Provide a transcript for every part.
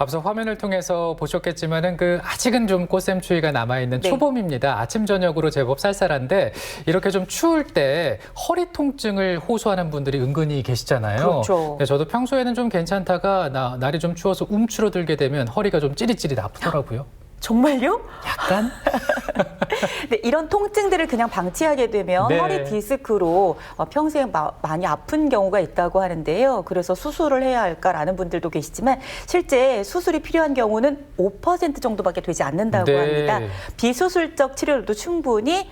앞서 화면을 통해서 보셨겠지만은 아직은 좀 꽃샘추위가 남아있는 네. 초봄입니다. 아침 저녁으로 제법 쌀쌀한데 이렇게 좀 추울 때 허리 통증을 호소하는 분들이 은근히 계시잖아요. 그렇죠. 네, 저도 평소에는 좀 괜찮다가 날이 좀 추워서 움츠러들게 되면 허리가 좀 찌릿찌릿 아프더라고요. 정말요? 약간? 네, 이런 통증들을 그냥 방치하게 되면 네. 허리 디스크로 평생 많이 아픈 경우가 있다고 하는데요. 그래서 수술을 해야 할까라는 분들도 계시지만 실제 수술이 필요한 경우는 5% 정도밖에 되지 않는다고 네. 합니다. 비수술적 치료로도 충분히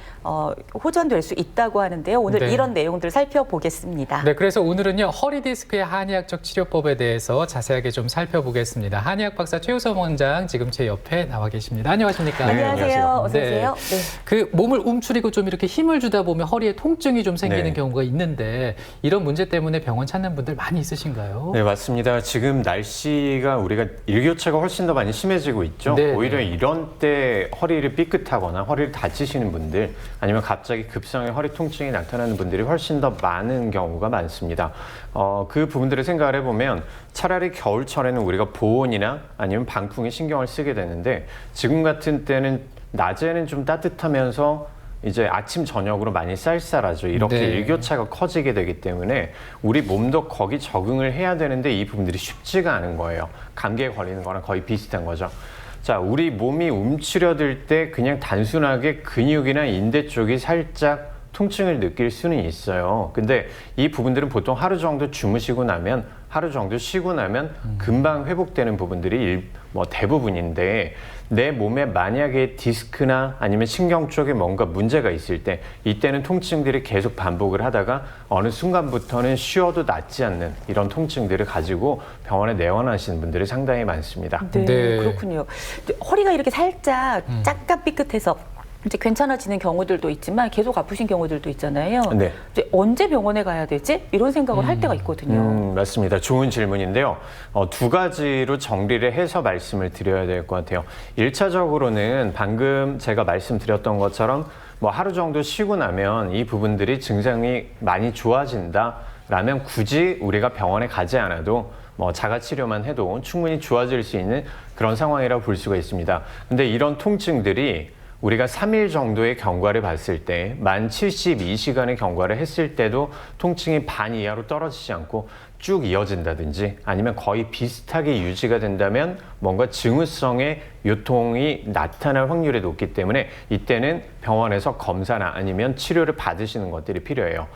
호전될 수 있다고 하는데요. 오늘 네. 이런 내용들 살펴보겠습니다. 네, 그래서 오늘은요 허리 디스크의 한의학적 치료법에 대해서 자세하게 좀 살펴보겠습니다. 한의학 박사 최우선 원장 지금 제 옆에 나와 계십니다. 안녕하십니까? 네, 안녕하세요. 안녕하세요. 어서 오세요. 네. 그 몸을 움츠리고 좀 이렇게 힘을 주다 보면 허리에 통증이 좀 생기는 네. 경우가 있는데 이런 문제 때문에 병원 찾는 분들 많이 있으신가요? 네, 맞습니다. 지금 날씨가 우리가 일교차가 훨씬 더 많이 심해지고 있죠. 네. 오히려 이런 때 허리를 삐끗하거나 허리를 다치시는 분들 아니면 갑자기 급성의 허리 통증이 나타나는 분들이 훨씬 더 많은 경우가 많습니다. 그 부분들을 생각을 해보면 차라리 겨울철에는 우리가 보온이나 아니면 방풍에 신경을 쓰게 되는데 지금 같은 때는 낮에는 좀 따뜻하면서 이제 아침 저녁으로 많이 쌀쌀하죠. 이렇게 네. 일교차가 커지게 되기 때문에 우리 몸도 거기 적응을 해야 되는데 이 부분들이 쉽지가 않은 거예요. 감기에 걸리는 거랑 거의 비슷한 거죠. 자, 우리 몸이 움츠려들 때 그냥 단순하게 근육이나 인대 쪽이 살짝 통증을 느낄 수는 있어요. 근데 이 부분들은 보통 하루 정도 주무시고 나면 하루 정도 쉬고 나면 금방 회복되는 부분들이 대부분인데 내 몸에 만약에 디스크나 아니면 신경 쪽에 뭔가 문제가 있을 때 이때는 통증들이 계속 반복을 하다가 어느 순간부터는 쉬어도 낫지 않는 이런 통증들을 가지고 병원에 내원하시는 분들이 상당히 많습니다. 네, 네. 그렇군요. 허리가 이렇게 살짝 약간 삐끗해서 이제 괜찮아지는 경우들도 있지만 계속 아프신 경우들도 있잖아요. 네. 이제 언제 병원에 가야 되지? 이런 생각을 할 때가 있거든요. 맞습니다. 좋은 질문인데요. 두 가지로 정리를 해서 말씀을 드려야 될 것 같아요. 1차적으로는 방금 제가 말씀드렸던 것처럼 하루 정도 쉬고 나면 이 부분들이 증상이 많이 좋아진다라면 굳이 우리가 병원에 가지 않아도 자가치료만 해도 충분히 좋아질 수 있는 그런 상황이라고 볼 수가 있습니다. 근데 이런 통증들이 우리가 3일 정도의 경과를 봤을 때 만 72시간의 경과를 했을 때도 통증이 반 이하로 떨어지지 않고 쭉 이어진다든지 아니면 거의 비슷하게 유지가 된다면 뭔가 증후성의 요통이 나타날 확률이 높기 때문에 이때는 병원에서 검사나 아니면 치료를 받으시는 것들이 필요해요.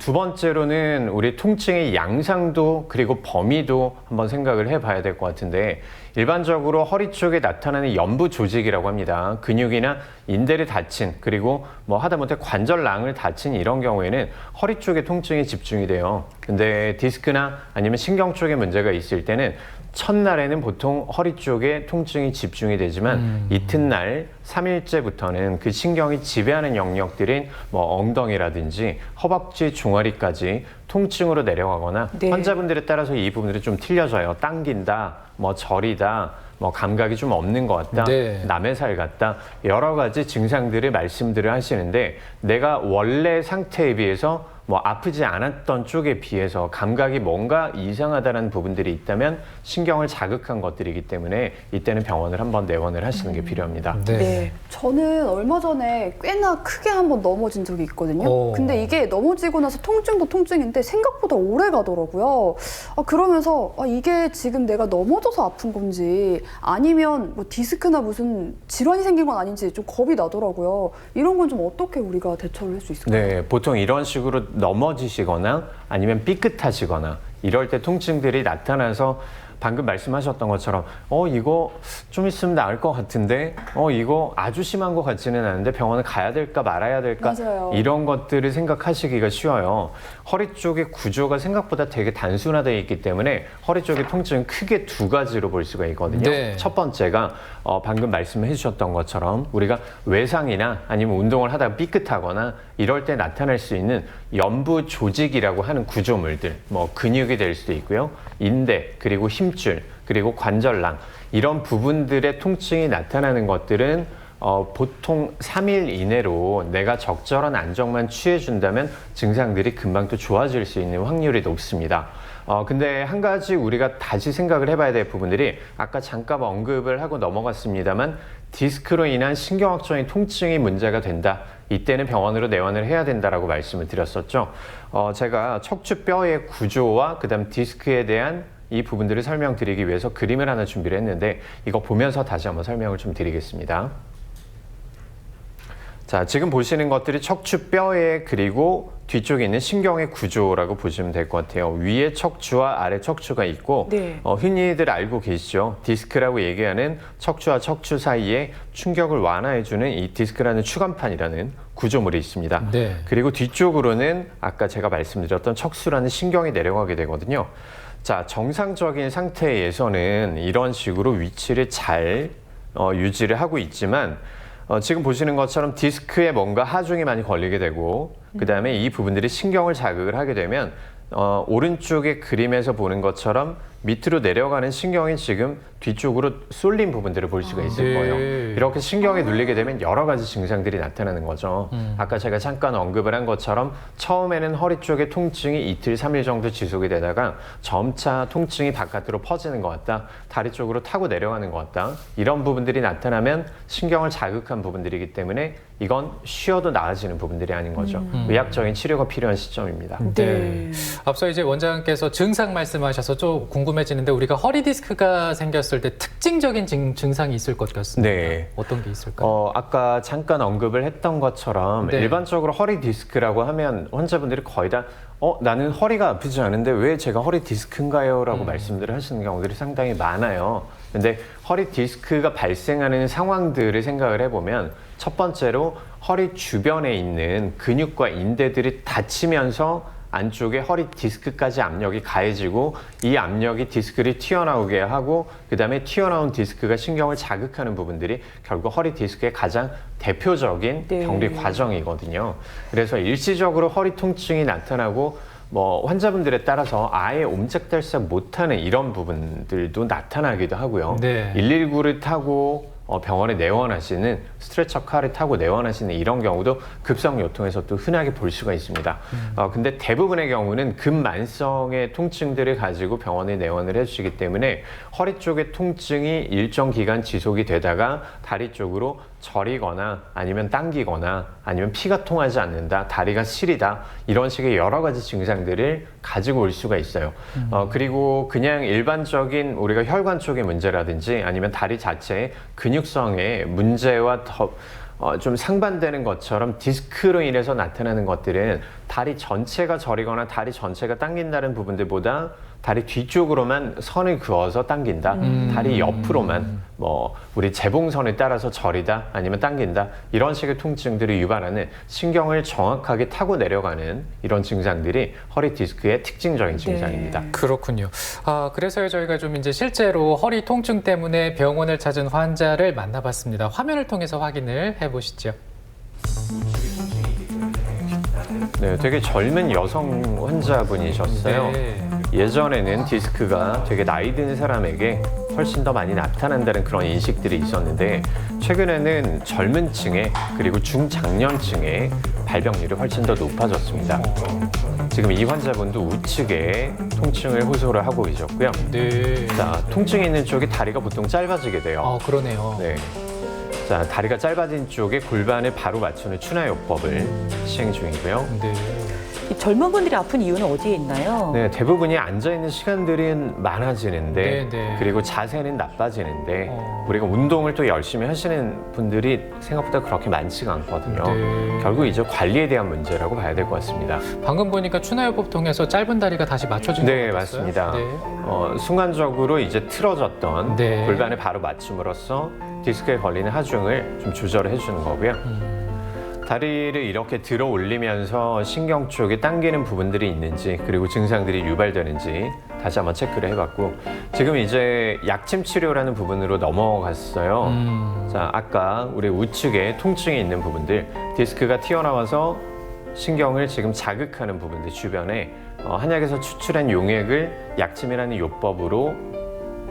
두 번째로는 우리 통증의 양상도 그리고 범위도 한번 생각을 해봐야 될 것 같은데 일반적으로 허리 쪽에 나타나는 연부 조직이라고 합니다. 근육이나 인대를 다친 그리고 하다못해 관절낭을 다친 이런 경우에는 허리 쪽에 통증이 집중이 돼요. 근데 디스크나 아니면 신경 쪽에 문제가 있을 때는 첫날에는 보통 허리 쪽에 통증이 집중이 되지만 이튿날 3일째부터는 그 신경이 지배하는 영역들인 엉덩이라든지 허벅지 종아리까지 통증으로 내려가거나 네. 환자분들에 따라서 이 부분들이 좀 틀려져요. 당긴다, 저리다, 감각이 좀 없는 것 같다, 네. 남의 살 같다, 여러 가지 증상들을 말씀들을 하시는데 내가 원래 상태에 비해서 아프지 않았던 쪽에 비해서 감각이 뭔가 이상하다는 부분들이 있다면 신경을 자극한 것들이기 때문에 이때는 병원을 한번 내원을 하시는 게 필요합니다. 네. 저는 얼마 전에 꽤나 크게 한번 넘어진 적이 있거든요. 오. 근데 이게 넘어지고 나서 통증도 통증인데 생각보다 오래 가더라고요. 그러면서 이게 지금 내가 넘어져서 아픈 건지 아니면 디스크나 무슨 질환이 생긴 건 아닌지 좀 겁이 나더라고요. 이런 건 좀 어떻게 우리가 대처를 할 수 있을까요? 네, 보통 이런 식으로 넘어지시거나 아니면 삐끗하시거나 이럴 때 통증들이 나타나서 방금 말씀하셨던 것처럼 이거 좀 있으면 나을 것 같은데 이거 아주 심한 것 같지는 않은데 병원에 가야 될까 말아야 될까 맞아요. 이런 것들을 생각하시기가 쉬워요. 허리 쪽의 구조가 생각보다 되게 단순화되어 있기 때문에 허리 쪽의 통증은 크게 두 가지로 볼 수가 있거든요. 네. 첫 번째가 방금 말씀해 주셨던 것처럼 우리가 외상이나 아니면 운동을 하다가 삐끗하거나 이럴 때 나타날 수 있는 연부 조직이라고 하는 구조물들, 근육이 될 수도 있고요. 인대, 그리고 힘줄, 그리고 관절낭 이런 부분들의 통증이 나타나는 것들은 보통 3일 이내로 내가 적절한 안정만 취해준다면 증상들이 금방 또 좋아질 수 있는 확률이 높습니다. 근데 한 가지 우리가 다시 생각을 해봐야 될 부분들이 아까 잠깐 언급을 하고 넘어갔습니다만 디스크로 인한 신경학적인 통증이 문제가 된다. 이때는 병원으로 내원을 해야 된다라고 말씀을 드렸었죠. 제가 척추뼈의 구조와 그다음 디스크에 대한 이 부분들을 설명드리기 위해서 그림을 하나 준비를 했는데 이거 보면서 다시 한번 설명을 좀 드리겠습니다. 자, 지금 보시는 것들이 척추뼈에 그리고 뒤쪽에 있는 신경의 구조라고 보시면 될 것 같아요. 위에 척추와 아래 척추가 있고 네. 흔히들 알고 계시죠. 디스크라고 얘기하는 척추와 척추 사이에 충격을 완화해주는 이 디스크라는 추간판이라는 구조물이 있습니다. 네. 그리고 뒤쪽으로는 아까 제가 말씀드렸던 척수라는 신경이 내려가게 되거든요. 자, 정상적인 상태에서는 이런 식으로 위치를 잘 유지를 하고 있지만 지금 보시는 것처럼 디스크에 뭔가 하중이 많이 걸리게 되고 그 다음에 이 부분들이 신경을 자극을 하게 되면 오른쪽의 그림에서 보는 것처럼 밑으로 내려가는 신경이 지금 뒤쪽으로 쏠린 부분들을 볼 수가 있을 네. 거예요. 이렇게 신경이 눌리게 되면 여러 가지 증상들이 나타나는 거죠. 아까 제가 잠깐 언급을 한 것처럼 처음에는 허리 쪽에 통증이 이틀, 3일 정도 지속이 되다가 점차 통증이 바깥으로 퍼지는 것 같다. 다리 쪽으로 타고 내려가는 것 같다. 이런 부분들이 나타나면 신경을 자극한 부분들이기 때문에 이건 쉬어도 나아지는 부분들이 아닌 거죠. 의학적인 치료가 필요한 시점입니다. 네. 앞서 이제 원장님께서 증상 말씀하셔서 좀 궁금해지는데 우리가 허리 디스크가 생겼을 때 특징적인 증상이 있을 것 같습니다. 네. 어떤 게 있을까요? 아까 잠깐 언급을 했던 것처럼 네. 일반적으로 허리 디스크라고 하면 환자분들이 거의 다 나는 허리가 아프지 않은데 왜 제가 허리 디스크인가요? 라고 말씀들을 하시는 경우들이 상당히 많아요. 근데 허리 디스크가 발생하는 상황들을 생각을 해보면 첫 번째로 허리 주변에 있는 근육과 인대들이 다치면서 안쪽에 허리 디스크까지 압력이 가해지고 이 압력이 디스크를 튀어나오게 하고 그 다음에 튀어나온 디스크가 신경을 자극하는 부분들이 결국 허리 디스크의 가장 대표적인 네. 병리 과정이거든요. 그래서 일시적으로 허리 통증이 나타나고 환자분들에 따라서 아예 옴짝달싹 못하는 이런 부분들도 나타나기도 하고요. 네. 119를 타고 병원에 내원하시는 스트레처 카를 타고 내원하시는 이런 경우도 급성요통에서 또 흔하게 볼 수가 있습니다. 근데 대부분의 경우는 근만성의 통증들을 가지고 병원에 내원을 해주시기 때문에 허리 쪽의 통증이 일정 기간 지속이 되다가 다리 쪽으로 저리거나 아니면 당기거나 아니면 피가 통하지 않는다, 다리가 시리다 이런 식의 여러 가지 증상들을 가지고 올 수가 있어요. 그리고 그냥 일반적인 우리가 혈관 쪽의 문제라든지 아니면 다리 자체의 근육성의 문제와 좀 상반되는 것처럼 디스크로 인해서 나타나는 것들은 다리 전체가 저리거나 다리 전체가 당긴다는 부분들보다 다리 뒤쪽으로만 선을 그어서 당긴다. 다리 옆으로만 우리 재봉선을 따라서 저리다 아니면 당긴다. 이런 식의 통증들을 유발하는 신경을 정확하게 타고 내려가는 이런 증상들이 허리 디스크의 특징적인 증상입니다. 그렇군요. 그래서 저희가 좀 이제 실제로 허리 통증 때문에 병원을 찾은 환자를 만나봤습니다. 화면을 통해서 확인을 해보시죠. 네, 되게 젊은 여성 환자분이셨어요. 네. 예전에는 디스크가 되게 나이 든 사람에게 훨씬 더 많이 나타난다는 그런 인식들이 있었는데 최근에는 젊은 층에 그리고 중장년층의 발병률이 훨씬 더 높아졌습니다. 지금 이 환자분도 우측에 통증을 호소를 하고 계셨고요. 네. 자, 통증이 있는 쪽이 다리가 보통 짧아지게 돼요. 그러네요. 네. 자, 다리가 짧아진 쪽에 골반을 바로 맞추는 추나요법을 시행 중이고요. 네. 이 젊은 분들이 아픈 이유는 어디에 있나요? 네, 대부분이 앉아있는 시간들은 많아지는데 네. 그리고 자세는 나빠지는데 우리가 운동을 또 열심히 하시는 분들이 생각보다 그렇게 많지가 않거든요. 네. 결국 이제 관리에 대한 문제라고 봐야 될 것 같습니다. 방금 보니까 추나요법 통해서 짧은 다리가 다시 맞춰진 것 네, 같았어요. 맞습니다. 네. 순간적으로 이제 틀어졌던 네. 골반을 바로 맞춤으로써 디스크에 걸리는 하중을 좀 조절을 해주는 거고요. 다리를 이렇게 들어 올리면서 신경 쪽에 당기는 부분들이 있는지 그리고 증상들이 유발되는지 다시 한번 체크를 해봤고 지금 이제 약침 치료라는 부분으로 넘어갔어요. 자, 아까 우리 우측에 통증이 있는 부분들 디스크가 튀어나와서 신경을 지금 자극하는 부분들 주변에 한약에서 추출한 용액을 약침이라는 요법으로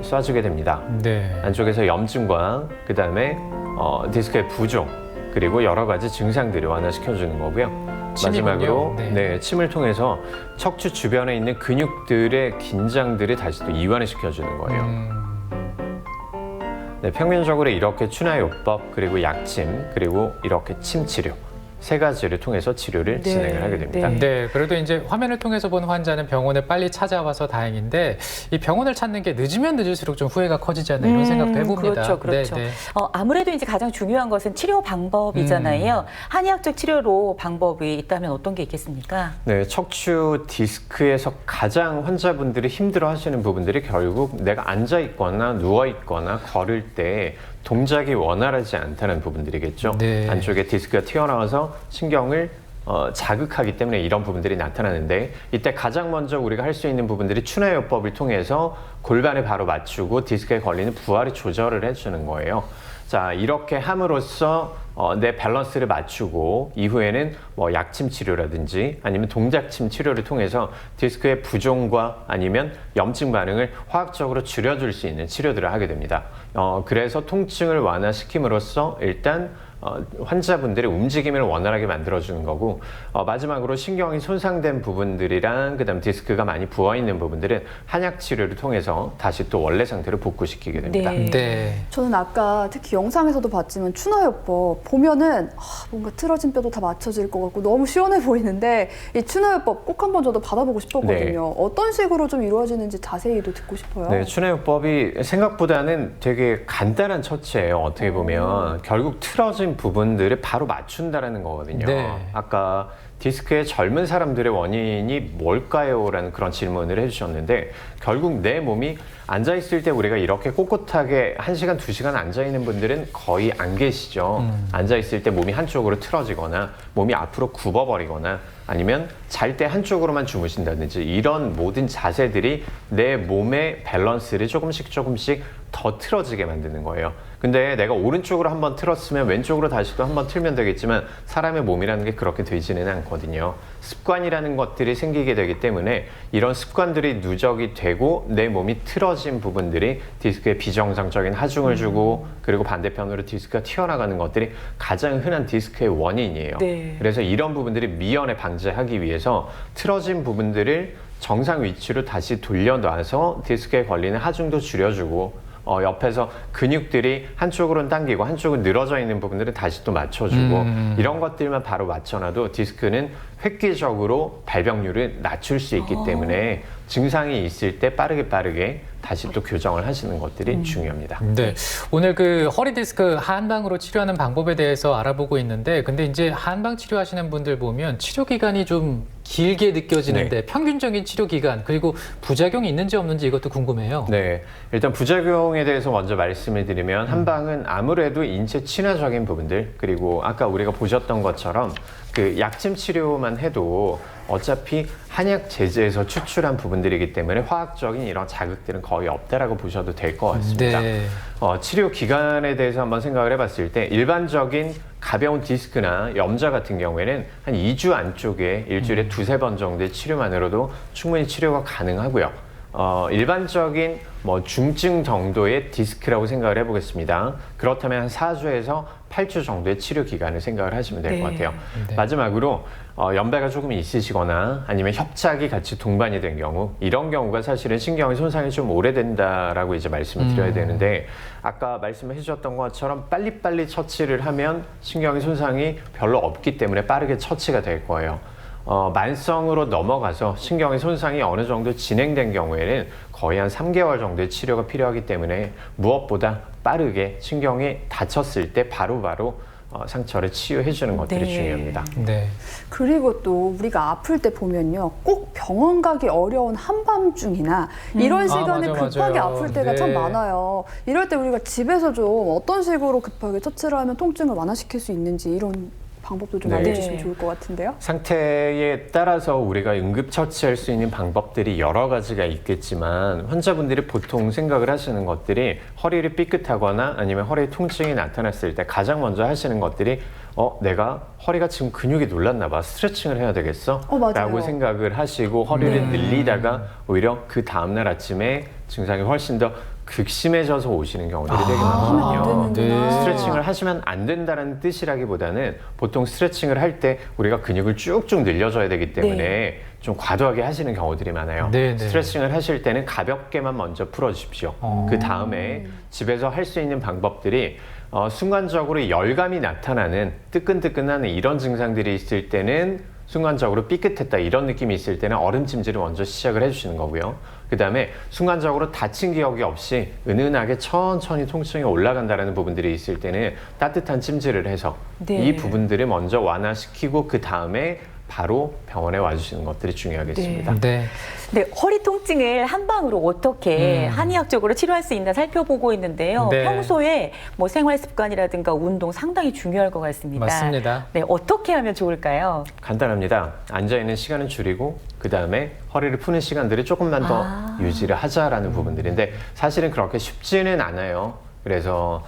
쏴주게 됩니다. 네. 안쪽에서 염증과 그 다음에 디스크의 부종 그리고 여러 가지 증상들을 완화시켜주는 거고요. 침이군요. 마지막으로 네. 침을 통해서 척추 주변에 있는 근육들의 긴장들을 다시 또 이완을 시켜주는 거예요. 네, 평균적으로 이렇게 추나요법, 그리고 약침, 그리고 이렇게 침 치료 세 가지를 통해서 치료를 네, 진행을 하게 됩니다. 네. 네, 그래도 이제 화면을 통해서 본 환자는 병원에 빨리 찾아와서 다행인데 이 병원을 찾는 게 늦으면 늦을수록 좀 후회가 커지지 않나 이런 생각도 해봅니다. 그렇죠, 그렇죠. 네, 네. 아무래도 이제 가장 중요한 것은 치료 방법이잖아요. 한의학적 치료로 방법이 있다면 어떤 게 있겠습니까? 네, 척추 디스크에서 가장 환자분들이 힘들어하시는 부분들이 결국 내가 앉아 있거나 누워 있거나 걸을 때 동작이 원활하지 않다는 부분들이겠죠. 네. 안쪽에 디스크가 튀어나와서 신경을 자극하기 때문에 이런 부분들이 나타나는데 이때 가장 먼저 우리가 할 수 있는 부분들이 추나요법을 통해서 골반에 바로 맞추고 디스크에 걸리는 부하를 조절을 해주는 거예요. 자, 이렇게 함으로써 내 밸런스를 맞추고 이후에는 뭐 약침 치료라든지 아니면 동작침 치료를 통해서 디스크의 부종과 아니면 염증 반응을 화학적으로 줄여줄 수 있는 치료들을 하게 됩니다. 그래서 통증을 완화시킴으로써 일단 환자분들의 움직임을 원활하게 만들어주는 거고 마지막으로 신경이 손상된 부분들이랑 그다음 디스크가 많이 부어있는 부분들은 한약 치료를 통해서 다시 또 원래 상태로 복구시키게 됩니다. 네. 네. 저는 아까 특히 영상에서도 봤지만 추나요법 보면은 뭔가 틀어진 뼈도 다 맞춰질 것 같고 너무 시원해 보이는데 이 추나요법 꼭 한번 저도 받아보고 싶었거든요. 네. 어떤 식으로 좀 이루어지는지 자세히도 듣고 싶어요. 네, 추나요법이 생각보다는 되게 간단한 처치예요. 어떻게 보면 결국 틀어진 부분들을 바로 맞춘다라는 거거든요. 네. 아까 디스크의 젊은 사람들의 원인이 뭘까요? 라는 그런 질문을 해주셨는데 결국 내 몸이 앉아있을 때 우리가 이렇게 꼿꼿하게 1시간, 2시간 앉아있는 분들은 거의 안 계시죠. 앉아있을 때 몸이 한쪽으로 틀어지거나 몸이 앞으로 굽어버리거나 아니면 잘 때 한쪽으로만 주무신다든지 이런 모든 자세들이 내 몸의 밸런스를 조금씩 더 틀어지게 만드는 거예요. 근데 내가 오른쪽으로 한번 틀었으면 왼쪽으로 다시 또 한번 틀면 되겠지만 사람의 몸이라는 게 그렇게 되지는 않거든요. 습관이라는 것들이 생기게 되기 때문에 이런 습관들이 누적이 되고 내 몸이 틀어진 부분들이 디스크에 비정상적인 하중을 주고 그리고 반대편으로 디스크가 튀어나가는 것들이 가장 흔한 디스크의 원인이에요. 네. 그래서 이런 부분들이 미연에 방지하기 위해서 틀어진 부분들을 정상 위치로 다시 돌려놔서 디스크에 걸리는 하중도 줄여주고 옆에서 근육들이 한쪽으로는 당기고 한쪽은 늘어져 있는 부분들은 다시 또 맞춰주고 이런 것들만 바로 맞춰놔도 디스크는 획기적으로 발병률을 낮출 수 있기 때문에 증상이 있을 때 빠르게 다시 또 교정을 하시는 것들이 중요합니다. 네, 오늘 그 허리 디스크 한방으로 치료하는 방법에 대해서 알아보고 있는데, 근데 이제 한방 치료하시는 분들 보면 치료 기간이 좀 길게 느껴지는데 평균적인 치료 기간 그리고 부작용이 있는지 없는지 이것도 궁금해요. 네, 일단 부작용에 대해서 먼저 말씀을 드리면 한방은 아무래도 인체 친화적인 부분들 그리고 아까 우리가 보셨던 것처럼 그 약침 치료만 해도 어차피 한약 제제에서 추출한 부분들이기 때문에 화학적인 이런 자극들은 거의 없다라고 보셔도 될 것 같습니다. 네. 치료 기간에 대해서 한번 생각을 해봤을 때 일반적인 가벼운 디스크나 염좌 같은 경우에는 한 2주 안쪽에 일주일에 두세 번 정도의 치료만으로도 충분히 치료가 가능하고요. 일반적인 중증 정도의 디스크라고 생각을 해보겠습니다. 그렇다면 한 4주에서 8주 정도의 치료 기간을 생각을 하시면 될 것 같아요. 네. 마지막으로 연배가 조금 있으시거나 아니면 협착이 같이 동반이 된 경우 이런 경우가 사실은 신경의 손상이 좀 오래된다라고 이제 말씀을 드려야 되는데 아까 말씀해 주셨던 것처럼 빨리빨리 처치를 하면 신경의 손상이 별로 없기 때문에 빠르게 처치가 될 거예요. 만성으로 넘어가서 신경의 손상이 어느 정도 진행된 경우에는 거의 한 3개월 정도의 치료가 필요하기 때문에 무엇보다 빠르게 신경이 다쳤을 때 바로바로 상처를 치유해 주는 것들이 네. 중요합니다. 네. 그리고 또 우리가 아플 때 보면요, 꼭 병원 가기 어려운 한밤중이나 이런 시간에 맞아, 급하게 맞아요. 아플 때가 네. 참 많아요. 이럴 때 우리가 집에서 좀 어떤 식으로 급하게 처치를 하면 통증을 완화시킬 수 있는지 이런 방법도 좀 네. 알려주시면 좋을 것 같은데요. 상태에 따라서 우리가 응급처치할 수 있는 방법들이 여러 가지가 있겠지만 환자분들이 보통 생각을 하시는 것들이 허리를 삐끗하거나 아니면 허리 통증이 나타났을 때 가장 먼저 하시는 것들이 내가 허리가 지금 근육이 놀랐나 봐. 스트레칭을 해야 되겠어? 맞아요. 라고 생각을 하시고 허리를 늘리다가 오히려 그 다음날 아침에 증상이 훨씬 더 극심해져서 오시는 경우들이 되게 하면 안 많거든요. 되는구나. 스트레칭을 하시면 안 된다는 뜻이라기보다는 보통 스트레칭을 할 때 우리가 근육을 쭉쭉 늘려줘야 되기 때문에 좀 과도하게 하시는 경우들이 많아요. 네, 네. 스트레칭을 하실 때는 가볍게만 먼저 풀어주십시오. 그 다음에 집에서 할 수 있는 방법들이 순간적으로 열감이 나타나는 뜨끈뜨끈하는 이런 증상들이 있을 때는 순간적으로 삐끗했다 이런 느낌이 있을 때는 얼음찜질을 먼저 시작을 해주시는 거고요. 그 다음에 순간적으로 다친 기억이 없이 은은하게 천천히 통증이 올라간다는 부분들이 있을 때는 따뜻한 찜질을 해서 네. 이 부분들을 먼저 완화시키고 그 다음에 바로 병원에 와주시는 것들이 중요하겠습니다. 네. 네, 허리 통증을 한방으로 어떻게 한의학적으로 치료할 수 있나 살펴보고 있는데요. 네. 평소에 뭐 생활 습관이라든가 운동 상당히 중요할 것 같습니다. 맞습니다. 네, 어떻게 하면 좋을까요? 간단합니다. 앉아있는 시간을 줄이고 그 다음에 허리를 푸는 시간들을 조금만 더 유지를 하자라는 부분들인데 사실은 그렇게 쉽지는 않아요. 그래서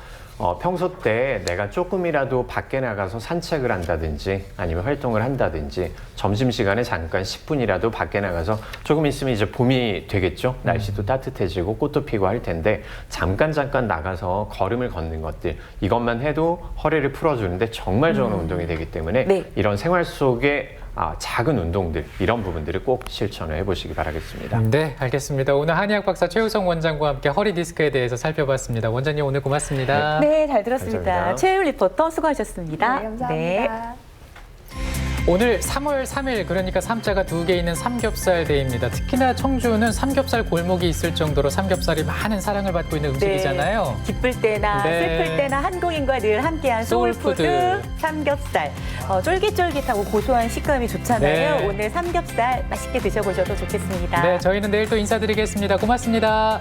평소 때 내가 조금이라도 밖에 나가서 산책을 한다든지 아니면 활동을 한다든지 점심시간에 잠깐 10분이라도 밖에 나가서 조금 있으면 이제 봄이 되겠죠. 날씨도 따뜻해지고 꽃도 피고 할 텐데 잠깐 나가서 걸음을 걷는 것들 이것만 해도 허리를 풀어주는데 정말 좋은 운동이 되기 때문에 네. 이런 생활 속에 작은 운동들 이런 부분들을 꼭 실천을 해보시기 바라겠습니다. 네, 알겠습니다. 오늘 한의학 박사 최우성 원장과 함께 허리 디스크에 대해서 살펴봤습니다. 원장님 오늘 고맙습니다. 네, 잘 들었습니다. 감사합니다. 최혜율 리포터 수고하셨습니다. 네, 감사합니다. 네. 오늘 3월 3일 그러니까 삼자가 2개 있는 삼겹살 데이입니다. 특히나 청주는 삼겹살 골목이 있을 정도로 삼겹살이 많은 사랑을 받고 있는 음식이잖아요. 네, 기쁠 때나 네. 슬플 때나 한국인과 늘 함께한 소울푸드 소울푸드. 삼겹살. 쫄깃쫄깃하고 고소한 식감이 좋잖아요. 네. 오늘 삼겹살 맛있게 드셔보셔도 좋겠습니다. 네, 저희는 내일 또 인사드리겠습니다. 고맙습니다.